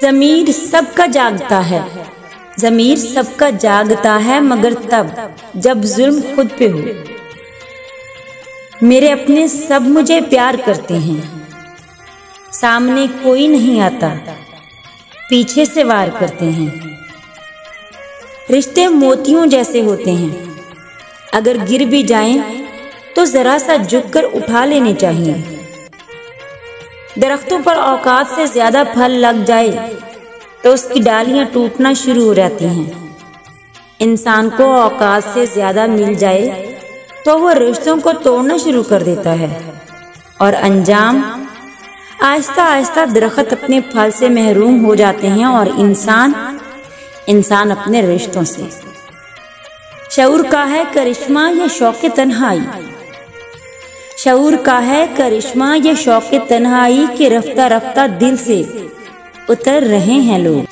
ज़मीर सबका जागता है, ज़मीर सबका जागता है, मगर तब जब जुल्म खुद पे हो। मेरे अपने सब मुझे प्यार करते हैं, सामने कोई नहीं आता, पीछे से वार करते हैं। रिश्ते मोतियों जैसे होते हैं, अगर गिर भी जाएं तो जरा सा झुककर उठा लेने चाहिए। दरख्तों पर औकात से ज्यादा फल लग जाए तो उसकी डालियां टूटना शुरू हो जाती हैं। इंसान को औकात से ज्यादा मिल जाए तो वो रिश्तों को तोड़ना शुरू कर देता है और अंजाम आहिस्ता आहिस्ता दरख्त अपने फल से महरूम हो जाते हैं और इंसान अपने रिश्तों से। शऊर का है करिश्मा ये शौक़े तन्हाई, शऊर का है करिश्मा ये शौक़े तन्हाई के रफ्ता रफ्ता दिल से उतर रहे हैं लोग।